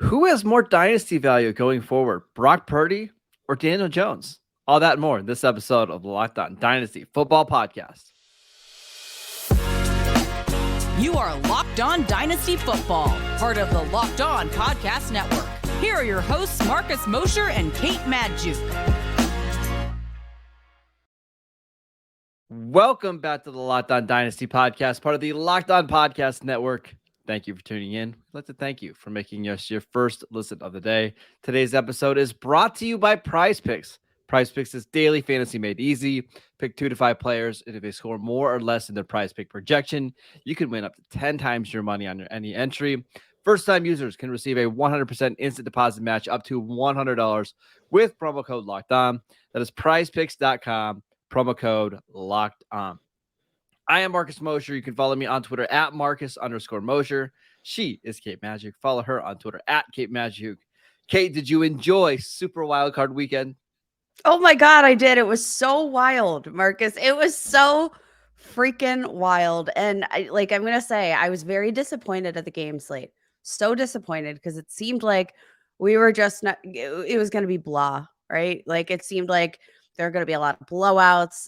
Who has more dynasty value going forward, Brock Purdy or Daniel Jones? All that and more in this episode of the Locked On Dynasty Football Podcast. You are Locked On Dynasty Football, part of the Locked On Podcast Network. Here are your hosts, Marcus Mosher and Kate Magdziuk. Welcome back to the Locked On Dynasty Podcast, part of the Locked On Podcast Network. Thank you for tuning in. I'd like to thank you for making us your first listen of the day. Today's episode is brought to you by Prize Picks. Prize Picks is daily fantasy made easy. Pick 2 to 5 players, and if they score more or less in their Prize Pick projection, you can win up to 10 times your money on any entry. First-time users can receive a 100% instant deposit match up to $100 with promo code Locked On. That is PrizePicks.com. Promo code Locked On. I am Marcus Mosher. You can follow me on Twitter at Marcus_Mosher. She is Kate Magdziuk. Follow her on Twitter at Kate Magdziuk. Kate, did you enjoy Super Wildcard Weekend? Oh my God, I did. It was so wild, Marcus. It was so freaking wild. And I'm going to say, I was very disappointed at the game slate. So disappointed because it seemed like we were just not, it was going to be blah, right? Like it seemed like there are going to be a lot of blowouts.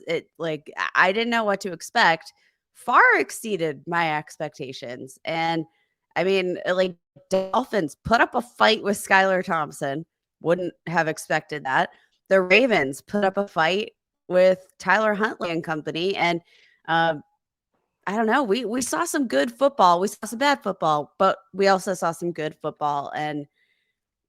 I didn't know what to expect. Far exceeded my expectations. And I mean, Dolphins put up a fight with Skylar Thompson. Wouldn't have expected that. The Ravens put up a fight with Tyler Huntley and company. And I don't know. We saw some good football. We saw some bad football, but we also saw some good football. And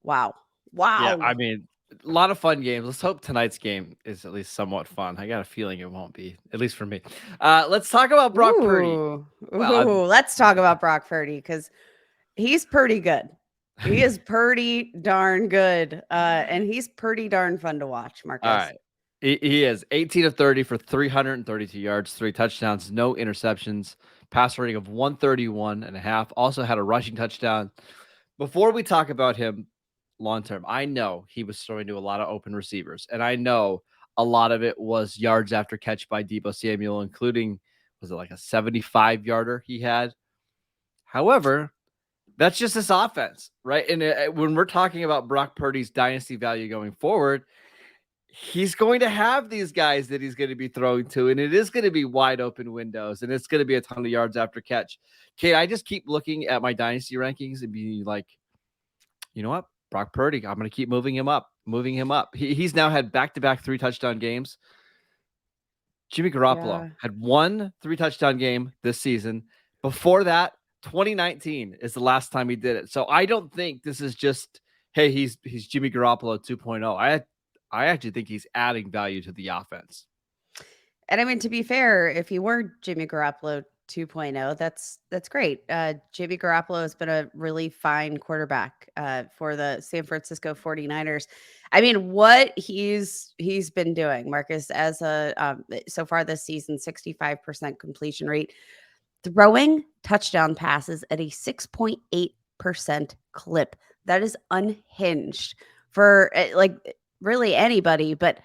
wow. Yeah, I mean, a lot of fun games. Let's hope tonight's game is at least somewhat fun. I got a feeling it won't be, at least for me. Let's talk about Brock Purdy. Let's talk about Brock Purdy because he's pretty good. He is pretty darn good. And he's pretty darn fun to watch, Marcus. All right. He is 18 of 30 for 332 yards, 3 touchdowns, no interceptions, pass rating of 131.5. Also had a rushing touchdown. Before we talk about him long-term, I know he was throwing to a lot of open receivers, and I know a lot of it was yards after catch by Deebo Samuel, including, was it like a 75-yarder he had? However, that's just this offense, right? And when we're talking about Brock Purdy's dynasty value going forward, he's going to have these guys that he's going to be throwing to, and it is going to be wide open windows, and it's going to be a ton of yards after catch. Kate, I just keep looking at my dynasty rankings and being like, you know what? Brock Purdy, I'm going to keep moving him up. He's now had back-to-back 3-touchdown games. Jimmy Garoppolo had 1 3-touchdown game this season. Before that, 2019 is the last time he did it. So I don't think this is just, hey, he's Jimmy Garoppolo 2.0. I actually think he's adding value to the offense. And I mean, to be fair, if he were Jimmy Garoppolo 2.0, that's great. Jimmy Garoppolo has been a really fine quarterback for the San Francisco 49ers. I mean, what he's been doing, Marcus, as so far this season, 65% completion rate, throwing touchdown passes at a 6.8% clip. That is unhinged for really anybody, but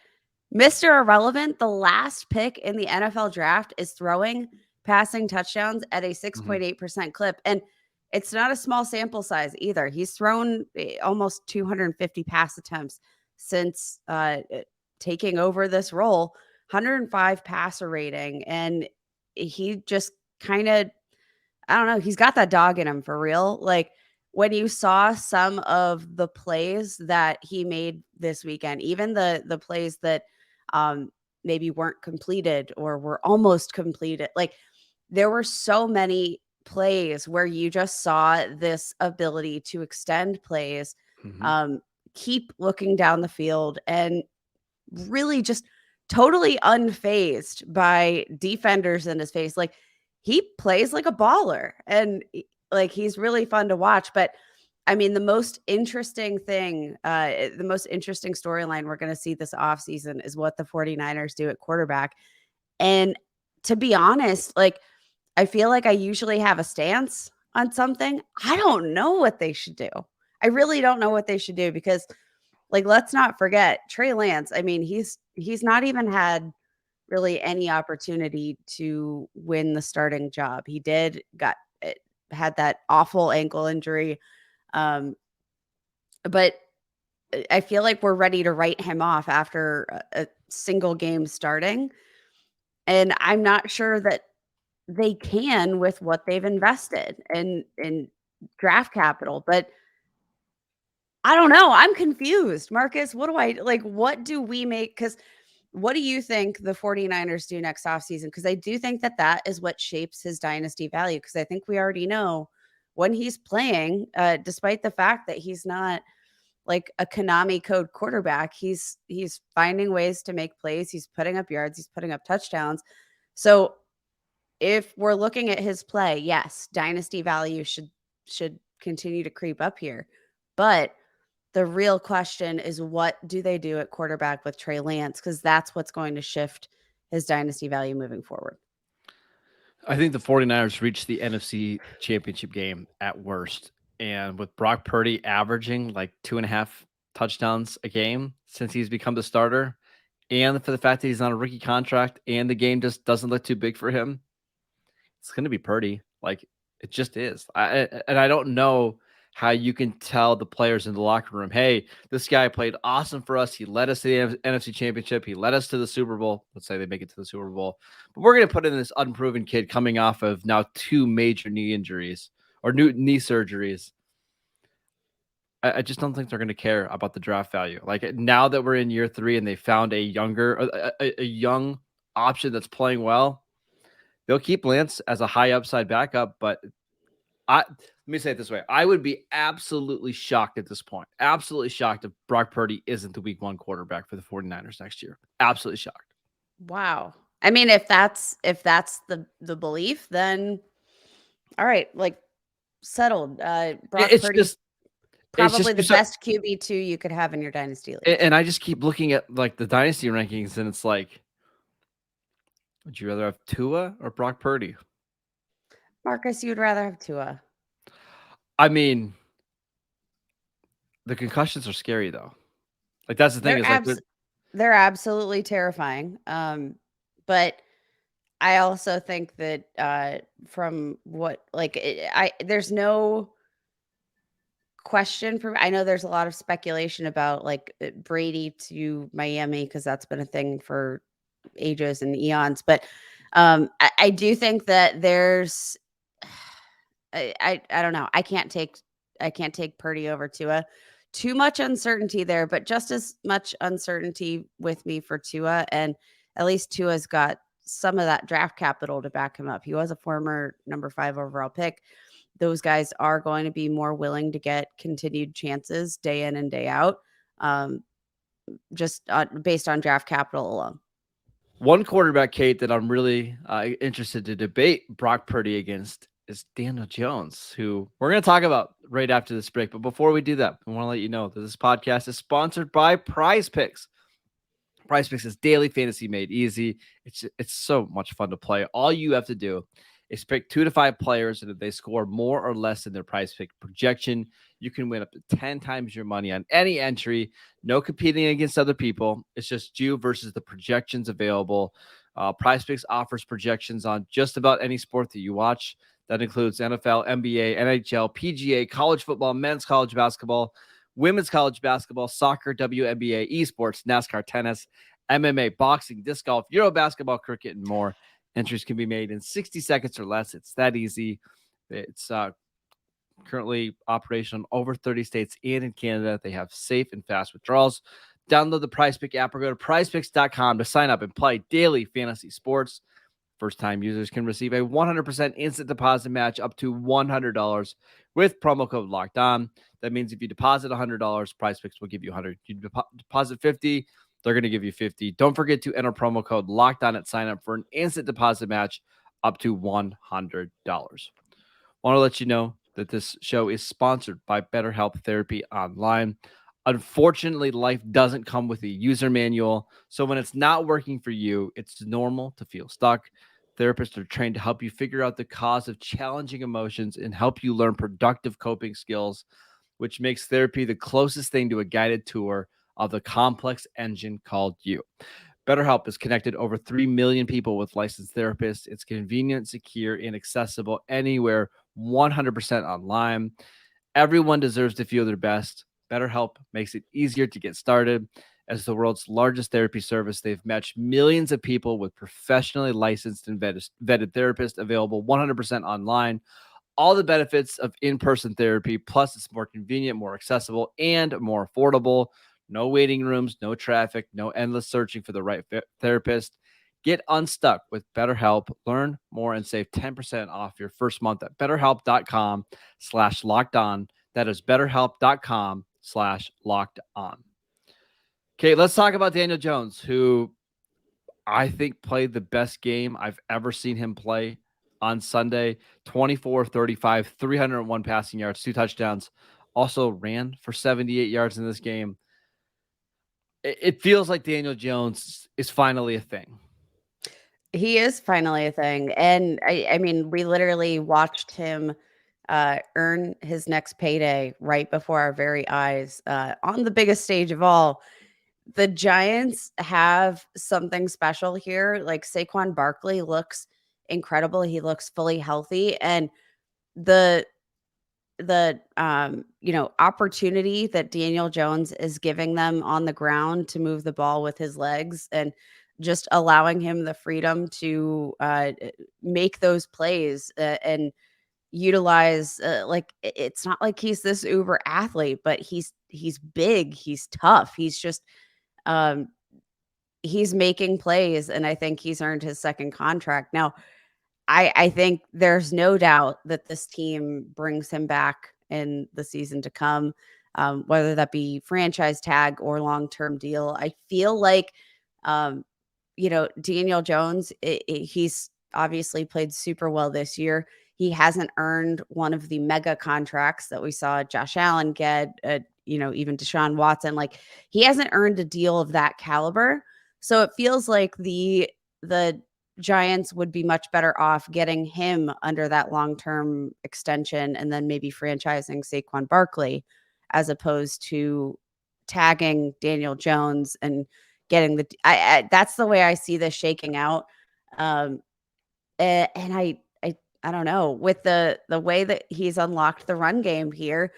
Mr. Irrelevant, the last pick in the NFL draft, is throwing passing touchdowns at a 6.8% clip. And it's not a small sample size either. He's thrown almost 250 pass attempts since taking over this role, 105 passer rating. And he just kind of, I don't know, he's got that dog in him for real. Like when you saw some of the plays that he made this weekend, even the plays that maybe weren't completed or were almost completed, like there were so many plays where you just saw this ability to extend plays, keep looking down the field, and really just totally unfazed by defenders in his face. Like he plays like a baller, and like he's really fun to watch. But I mean, the most interesting thing, the most interesting storyline we're going to see this offseason is what the 49ers do at quarterback. And to be honest, like, I feel like I usually have a stance on something. I don't know what they should do. I really don't know what they should do because, like, let's not forget Trey Lance. I mean, he's not even had really any opportunity to win the starting job. He had that awful ankle injury. but I feel like we're ready to write him off after a single game starting. And I'm not sure that they can with what they've invested in draft capital. But I don't know. I'm confused. Marcus, what do I like? What do we make? Because what do you think the 49ers do next offseason? Because I do think that that is what shapes his dynasty value. Because I think we already know when he's playing, despite the fact that he's not like a Konami code quarterback, he's finding ways to make plays. He's putting up yards. He's putting up touchdowns. So if we're looking at his play, yes, dynasty value should continue to creep up here. But the real question is, what do they do at quarterback with Trey Lance? Because that's what's going to shift his dynasty value moving forward. I think the 49ers reached the NFC championship game at worst. And with Brock Purdy averaging like 2.5 touchdowns a game since he's become the starter, and for the fact that he's on a rookie contract and the game just doesn't look too big for him, it's going to be Purdy. Like, it just is. I don't know how you can tell the players in the locker room, hey, this guy played awesome for us. He led us to the NFC Championship. He led us to the Super Bowl. Let's say they make it to the Super Bowl. But we're going to put in this unproven kid coming off of now 2 major knee injuries or new knee surgeries. I just don't think they're going to care about the draft value. Like, now that we're in year 3 and they found a young option that's playing well, they'll keep Lance as a high upside backup. But let me say it this way. I would be absolutely shocked at this point. Absolutely shocked if Brock Purdy isn't the week 1 quarterback for the 49ers next year. Absolutely shocked. Wow. I mean, if that's the belief, then all right, like settled. Brock It's Purdy's just probably the best QB2 you could have in your dynasty league. And I just keep looking at like the dynasty rankings, and it's like, would you rather have Tua or Brock Purdy? Marcus, you would rather have Tua. I mean, the concussions are scary though. Like, that's the thing They're absolutely terrifying. But I also think that from what there's no question for I know there's a lot of speculation about like Brady to Miami because that's been a thing for ages and eons. But I do think that there's I don't know. I can't take Purdy over Tua. Too much uncertainty there, but just as much uncertainty with me for Tua. And at least Tua's got some of that draft capital to back him up. He was a former number 5 overall pick. Those guys are going to be more willing to get continued chances day in and day out, just based on draft capital alone. one quarterback, Kate, that I'm really interested to debate Brock Purdy against is Daniel Jones, who we're going to talk about right after this break. But before we do that, I want to let you know that this podcast is sponsored by Prize Picks. Prize Picks is daily fantasy made easy. It's so much fun to play. All you have to do is pick 2 to 5 players, and if they score more or less than their Prize Pick projection, you can win up to 10 times your money on any entry. No competing against other people. It's just you versus the projections available. Prize Picks offers projections on just about any sport that you watch. That includes NFL, NBA, NHL, PGA, college football, men's college basketball, women's college basketball, soccer, WNBA, esports, NASCAR, tennis, MMA, boxing, disc golf, Euro basketball, cricket, and more. Entries can be made in 60 seconds or less. It's that easy. It's currently operational in over 30 states and in Canada. They have safe and fast withdrawals. Download the PrizePick app or go to prizepicks.com to sign up and play daily fantasy sports. First-time users can receive a 100% instant deposit match up to $100 with promo code Locked On. That means if you deposit $100, PrizePicks will give you $100. You deposit $50, they're going to give you $50. Don't forget to enter promo code Locked On at sign up for an instant deposit match up to $100. Want to let you know that this show is sponsored by BetterHelp Therapy Online. Unfortunately, life doesn't come with a user manual. So when it's not working for you, it's normal to feel stuck. Therapists are trained to help you figure out the cause of challenging emotions and help you learn productive coping skills, which makes therapy the closest thing to a guided tour of the complex engine called you. BetterHelp has connected over 3 million people with licensed therapists. It's convenient, secure, and accessible anywhere, 100% online. Everyone deserves to feel their best. BetterHelp makes it easier to get started. As the world's largest therapy service, they've matched millions of people with professionally licensed and vetted therapists, available 100% online. All the benefits of in-person therapy, plus it's more convenient, more accessible, and more affordable. No waiting rooms, no traffic, no endless searching for the right therapist. Get unstuck with BetterHelp. Learn more and save 10% off your first month at betterhelp.com/lockedon. That is betterhelp.com/lockedon. Okay, let's talk about Daniel Jones, who I think played the best game I've ever seen him play on Sunday. 24-35, 301 passing yards, 2 touchdowns. Also ran for 78 yards in this game. It feels like Daniel Jones is finally a thing. He is finally a thing. And I mean, we literally watched him earn his next payday right before our very eyes on the biggest stage of all. The Giants have something special here. Like Saquon Barkley looks incredible. He looks fully healthy. And the opportunity that Daniel Jones is giving them on the ground to move the ball with his legs and just allowing him the freedom to make those plays and utilize it's not like he's this uber athlete, but he's big, he's tough, he's just um he's making plays, and I think he's earned his second contract. Now, I think there's no doubt that this team brings him back in the season to come, whether that be franchise tag or long-term deal. I feel like, um, Daniel Jones, he's obviously played super well this year. He hasn't earned one of the mega contracts that we saw Josh Allen get, even Deshaun Watson. Like, he hasn't earned a deal of that caliber. So it feels like the Giants would be much better off getting him under that long-term extension and then maybe franchising Saquon Barkley as opposed to tagging Daniel Jones and getting that's the way I see this shaking out. Um, and I don't know, with the way that he's unlocked the run game here,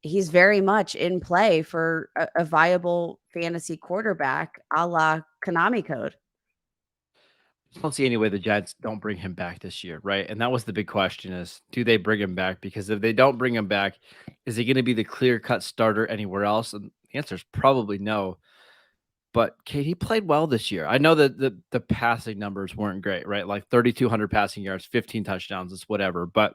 he's very much in play for a viable fantasy quarterback, a la Konami code. I don't see any way the Giants don't bring him back this year, right? And that was the big question: is do they bring him back? Because if they don't bring him back, is he going to be the clear-cut starter anywhere else? And the answer is probably no. But Kate, he played well this year. I know that the passing numbers weren't great, right? Like 3,200 passing yards, 15 touchdowns, it's whatever. But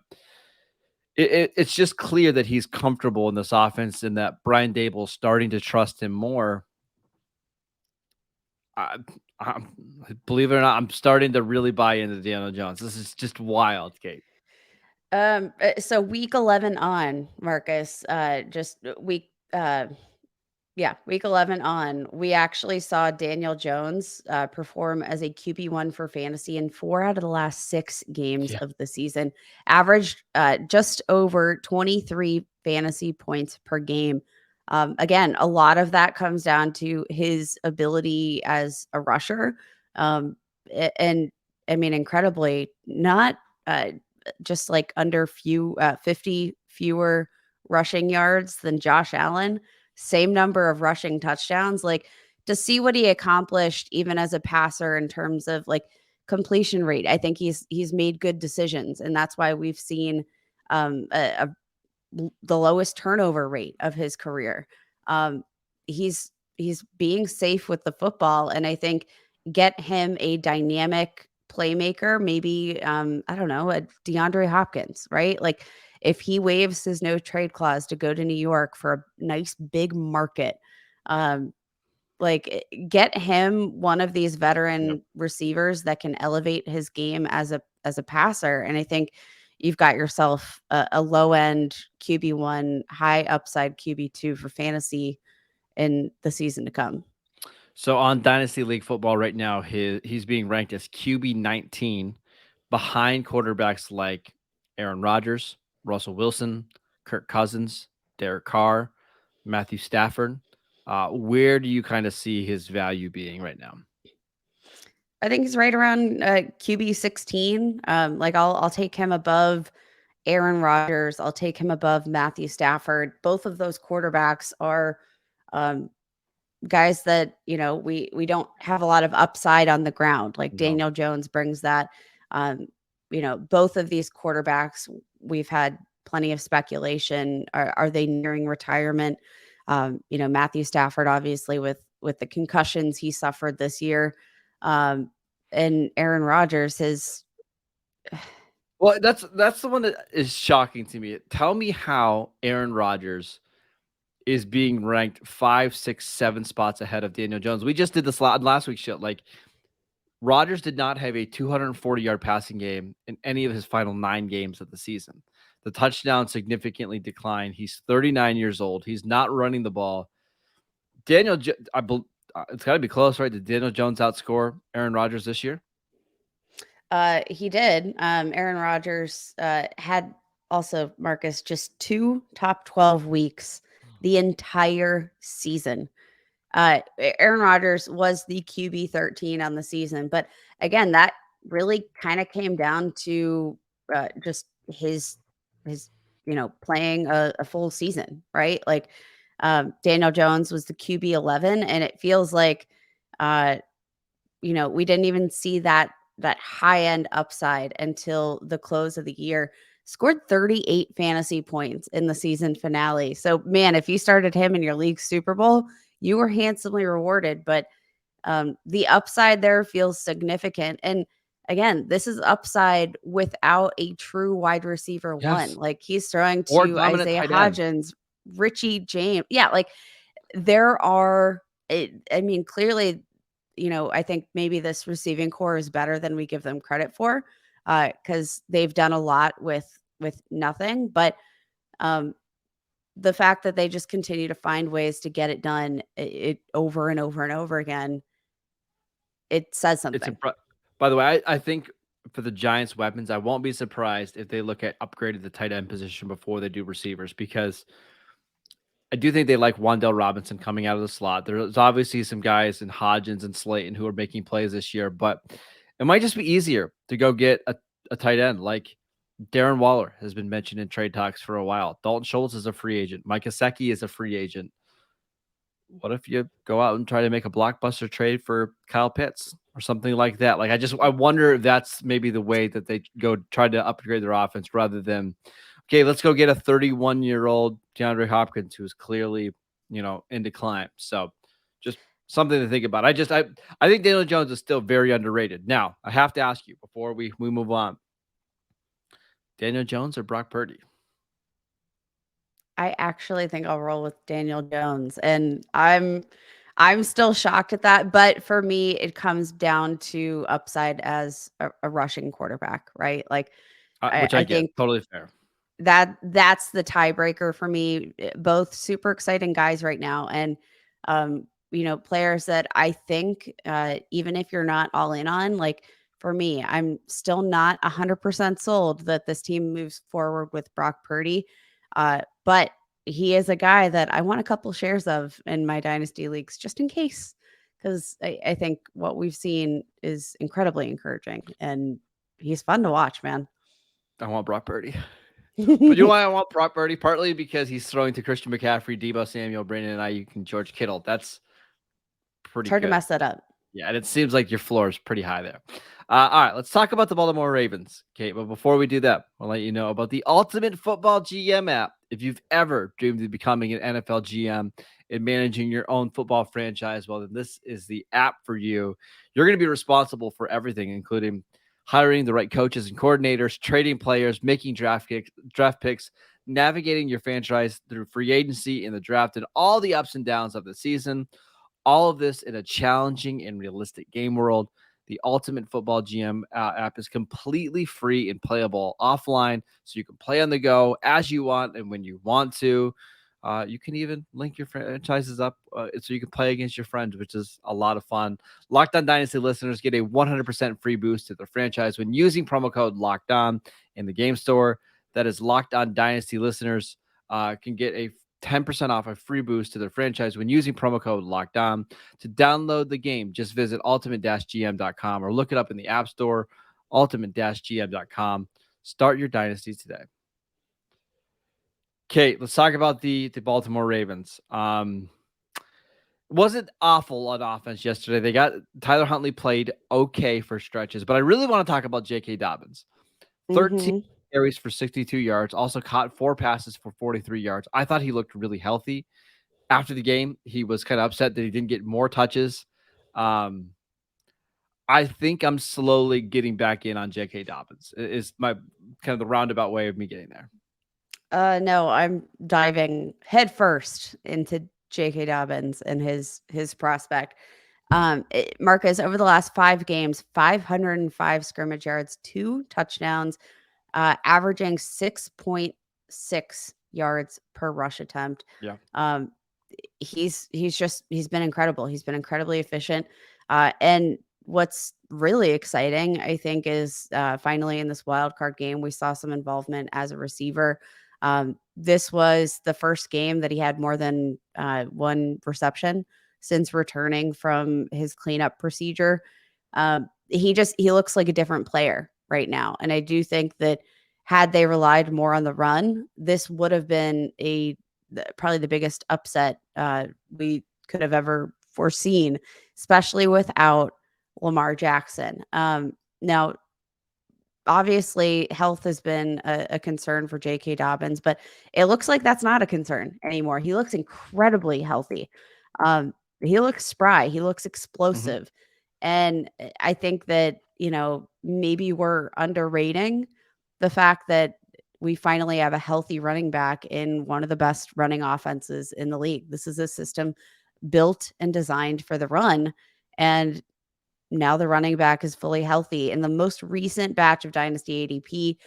it's just clear that he's comfortable in this offense and that Brian Dable's starting to trust him more. I, I, believe it or not, I'm starting to really buy into Daniel Jones. This is just wild, Kate. So week 11 on, Marcus, just week yeah, week 11 on, we actually saw Daniel Jones perform as a QB1 for fantasy in 4 out of the last 6 games Yeah. of the season, averaged just over 23 fantasy points per game. Again, a lot of that comes down to his ability as a rusher. And I mean, incredibly, not just like under 50 fewer rushing yards than Josh Allen, same number of rushing touchdowns. Like, to see what he accomplished even as a passer in terms of like completion rate, I think he's made good decisions, and that's why we've seen the lowest turnover rate of his career. Um, he's being safe with the football, and I think get him a dynamic playmaker, maybe I don't know, a DeAndre Hopkins, right? Like, if he waives his no trade clause to go to New York for a nice big market, um, get him one of these veteran receivers that can elevate his game as a passer, and I think you've got yourself a low end QB1, high upside QB2 for fantasy in the season to come. So on Dynasty League football right now, he's being ranked as QB 19 behind quarterbacks like Aaron Rodgers, Russell Wilson, Kirk Cousins, Derek Carr, Matthew Stafford. Where do you kind of see his value being right now? I think he's right around QB 16. Like, I'll take him above Aaron Rodgers. I'll take him above Matthew Stafford. Both of those quarterbacks are guys that, we don't have a lot of upside on the ground. Like No. Daniel Jones brings that. Both of these quarterbacks, we've had plenty of speculation. Are they nearing retirement? Matthew Stafford, obviously, with the concussions he suffered this year. And Aaron Rodgers has. Well, that's the one that is shocking to me. Tell me how Aaron Rodgers is being ranked 5, 6, 7 spots ahead of Daniel Jones. We just did this last week's show. Like, Rodgers did not have a 240-yard passing game in any of his final 9 games of the season. The touchdown significantly declined. He's 39 years old. He's not running the ball. It's got to be close, right? Did Daniel Jones outscore Aaron Rodgers this year? He did. Aaron Rodgers had also, Marcus, just 2 top 12 weeks the entire season. Aaron Rodgers was the QB 13 on the season, but again, that really kind of came down to just his playing a full season, right? Like Daniel Jones was the QB 11, and it feels like we didn't even see that high end upside until the close of the year. Scored 38 fantasy points in the season finale. So, man, if you started him in your league Super Bowl, you were handsomely rewarded. But the upside there feels significant. And again, this is upside without a true wide receiver one. Yes. Like, he's throwing Or to dominant Isaiah tight end. Hodgins, Richie James. Yeah, like there are. Clearly, I think maybe this receiving core is better than we give them credit for, because they've done a lot with nothing. But the fact that they just continue to find ways to get it done, it over and over and over again, it says something. By the way, I think for the Giants' weapons, I won't be surprised if they look at upgrading the tight end position before they do receivers, because I do think they like Wan'Dale Robinson coming out of the slot. There's obviously some guys in Hodgins and Slayton who are making plays this year, but it might just be easier to go get a tight end. Like Darren Waller has been mentioned in trade talks for a while. Dalton Schultz is a free agent. Mike Gesicki is a free agent. What if you go out and try to make a blockbuster trade for Kyle Pitts or something like that? Like, I wonder if that's maybe the way that they go try to upgrade their offense, rather than, okay, let's go get a 31-year-old DeAndre Hopkins who's clearly, in decline. So just something to think about. I think Daniel Jones is still very underrated. Now, I have to ask you before we move on, Daniel Jones or Brock Purdy? I actually think I'll roll with Daniel Jones, and I'm still shocked at that. But for me, it comes down to upside as a rushing quarterback, right? Like Which I I get. think Totally fair. that's the tiebreaker for me. Both super exciting guys right now, and players that I think, even if you're not all in on, like for me, I'm still not 100% sold that this team moves forward with Brock Purdy. But he is a guy that I want a couple shares of in my dynasty leagues, just in case, because I think what we've seen is incredibly encouraging, and he's fun to watch, man. I want Brock Purdy. But you know why I want Brock Purdy? Partly because he's throwing to Christian McCaffrey, Deebo Samuel, Brandon Ayuk, and George Kittle. That's pretty It's hard good. to mess that up. Yeah, and it seems like your floor is pretty high there. All right, let's talk about the Baltimore Ravens, Kate. But before we do that, I'll let you know about the Ultimate Football GM app. If you've ever dreamed of becoming an NFL GM and managing your own football franchise, well, then this is the app for you. You're going to be responsible for everything, including hiring the right coaches and coordinators, trading players, making draft picks, navigating your franchise through free agency and the draft, and all the ups and downs of the season. All of this in a challenging and realistic game world. The Ultimate Football GM app is completely free and playable offline, so you can play on the go as you want and when you want to. You can even link your franchises up so you can play against your friends, which is a lot of fun. Locked On Dynasty listeners get a 100% free boost to their franchise when using promo code Locked On in the game store. That is Locked On Dynasty listeners can get a 10% off a free boost to their franchise when using promo code Locked On. To download the game, just visit ultimate-gm.com or look it up in the App Store, ultimate-gm.com. Start your dynasty today. Kate, let's talk about the Baltimore Ravens. Wasn't awful on offense yesterday. They got Tyler Huntley played okay for stretches, but I really want to talk about J.K. Dobbins. 13 Hmm. carries for 62 yards, also caught 4 passes for 43 yards. I thought he looked really healthy. After the game, he was kind of upset that he didn't get more touches. Um, I think I'm slowly getting back in on J.K. Dobbins. Is my kind of the roundabout way of me getting there. No, I'm diving headfirst into J.K. Dobbins and his prospect. Marcus, over the last 5 games, 505 scrimmage yards, 2 touchdowns, averaging 6.6 yards per rush attempt. Yeah. Um, he's been incredible. He's been incredibly efficient. And what's really exciting, I think, is finally in this wild card game, we saw some involvement as a receiver. This was the first game that he had more than one reception since returning from his cleanup procedure. He looks like a different player right now, and I do think that had they relied more on the run, this would have been probably the biggest upset we could have ever foreseen, especially without Lamar Jackson. Now, obviously, health has been a concern for J.K. Dobbins, but it looks like that's not a concern anymore. He looks incredibly healthy. He looks spry. He looks Mhm. explosive. And I think that, maybe we're underrating the fact that we finally have a healthy running back in one of the best running offenses in the league. This is a system built and designed for the run. And now the running back is fully healthy. In the most recent batch of Dynasty ADP,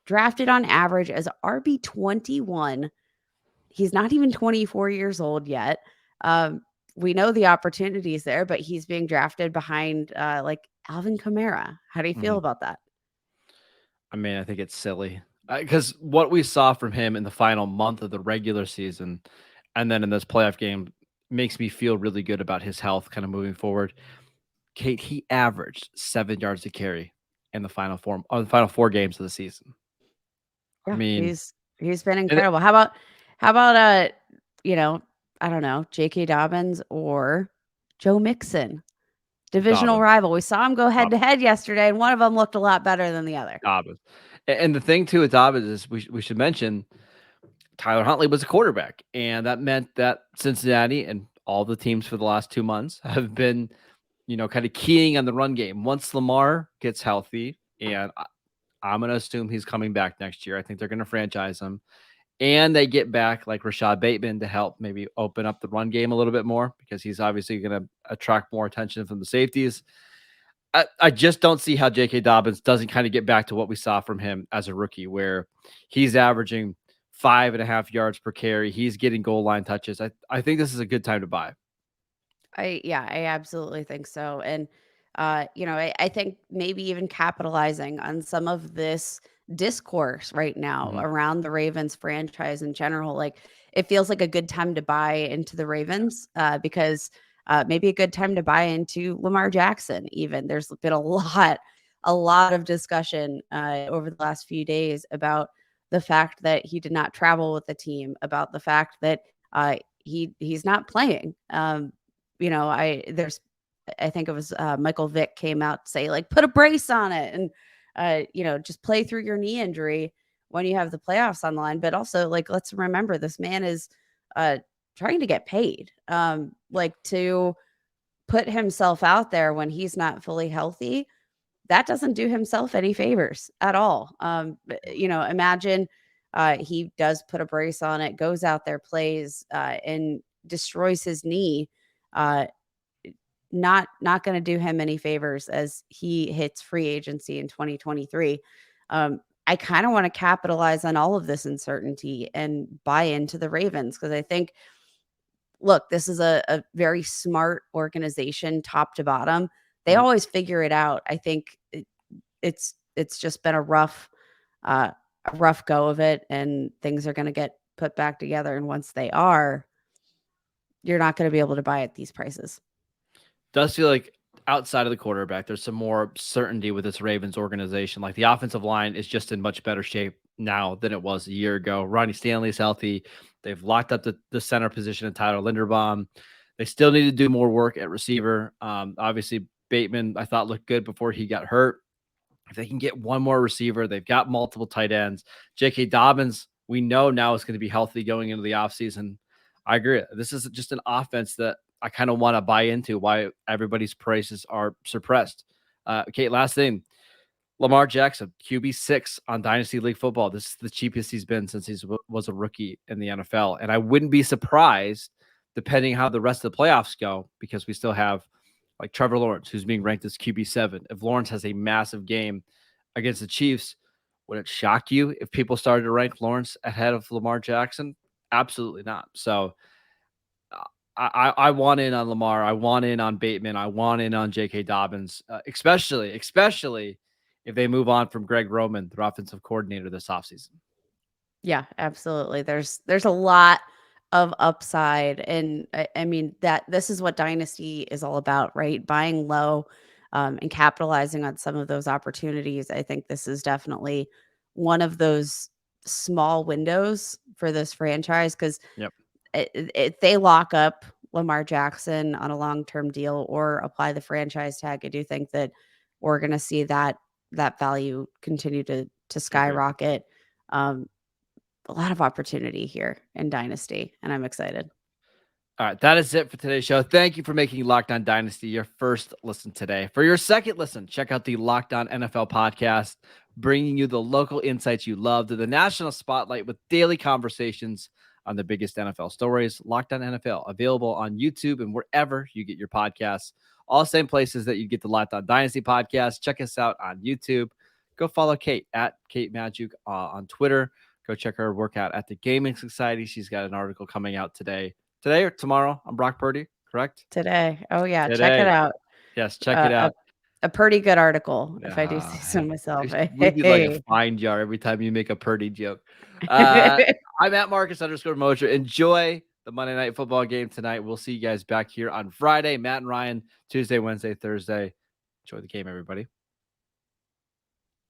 drafted on average as RB21. He's not even 24 years old yet. Um, we know the opportunities there, but he's being drafted behind like Alvin Kamara. How do you feel Mhm. about that? I mean, I think it's silly because what we saw from him in the final month of the regular season and then in this playoff game makes me feel really good about his health kind of moving forward. Kate, he averaged 7 yards a carry in the final 4 games of the season. I Yeah, mean, he's been and incredible. How about you know, I don't know, J.K. Dobbins or Joe Mixon, divisional Dobbins, rival. We saw him go head Dob- to head yesterday, and one of them looked a lot better than the other. Dobbins. And the thing too with Dobbins is we should mention Tyler Huntley was a quarterback, and that meant that Cincinnati and all the teams for the last 2 months have been, kind of keying on the run game. Once Lamar gets healthy, and I'm going to assume he's coming back next year. I think they're going to franchise him. And they get back like Rashad Bateman to help maybe open up the run game a little bit more because he's obviously going to attract more attention from the safeties. I just don't see how J.K. Dobbins doesn't kind of get back to what we saw from him as a rookie, where he's averaging 5.5 yards per carry. He's getting goal line touches. I think this is a good time to buy. I absolutely think so. And I think maybe even capitalizing on some of this discourse right now Mhm. around the Ravens franchise in general. Like it feels like a good time to buy into the Ravens because maybe a good time to buy into Lamar Jackson, even. There's been a lot of discussion over the last few days about the fact that he did not travel with the team, about the fact that he's not playing. I think it was Michael Vick came out to say like put a brace on it and just play through your knee injury when you have the playoffs on the line. But also like let's remember this man is uh trying to get paid. Like to put himself out there when he's not fully healthy, that doesn't do himself any favors at all. Imagine he does put a brace on it, goes out there, plays, and destroys his knee. Uh, not going to do him any favors as he hits free agency in 2023. I kind of want to capitalize on all of this uncertainty and buy into the Ravens because I think, look, this is a very smart organization, top to bottom. They Mhm. always figure it out. I think it's just been uh, a rough go of it, and things are going to get put back together. And once they are, you're not going to be able to buy at these prices. Does feel like outside of the quarterback, there's some more certainty with this Ravens organization. Like the offensive line is just in much better shape now than it was a year ago. Ronnie Stanley's healthy. They've locked up the center position in Tyler Linderbaum. They still need to do more work at receiver. Obviously, Bateman, I thought, looked good before he got hurt. If they can get one more receiver, they've got multiple tight ends. J.K. Dobbins, we know now is going to be healthy going into the offseason. I agree. This is just an offense that I kind of want to buy into, why everybody's prices are suppressed. Kate, last thing. Lamar Jackson, QB6 on Dynasty League football. This is the cheapest he's been since he was a rookie in the NFL. And I wouldn't be surprised, depending how the rest of the playoffs go, because we still have like Trevor Lawrence, who's being ranked as QB7. If Lawrence has a massive game against the Chiefs, would it shock you if people started to rank Lawrence ahead of Lamar Jackson? Absolutely not. So I want in on Lamar. I want in on Bateman. I want in on J.K. Dobbins, especially if they move on from Greg Roman, their offensive coordinator, this offseason. Yeah, absolutely. There's a lot of upside, and I mean that this is what Dynasty is all about, right? Buying low, and capitalizing on some of those opportunities. I think this is definitely one of those small windows for this franchise because Yep. if they lock up Lamar Jackson on a long-term deal or apply the franchise tag, I do think that we're going to see that value continue to skyrocket. A lot of opportunity here in Dynasty, and I'm excited. All right, that is it for today's show. Thank you for making Locked On Dynasty your first listen today. For your second listen, check out the Locked On NFL podcast, bringing you the local insights you love to the national spotlight with daily conversations on the biggest NFL stories. Locked On NFL, available on YouTube and wherever you get your podcasts. All same places that you get the Locked On Dynasty podcast. Check us out on YouTube. Go follow Kate at Kate Magdziuk on Twitter. Go check her workout at the Gaming Society. She's got an article coming out today or tomorrow on Brock Purdy, correct? Today. Oh, yeah. Check it Today. out. Yes, check it out. A pretty good article, if I do say so myself. We'd be like a fine jar every time you make a Purdy joke. I'm at Marcus_Mosher. Enjoy the Monday Night Football game tonight. We'll see you guys back here on Friday. Matt and Ryan, Tuesday, Wednesday, Thursday. Enjoy the game, everybody.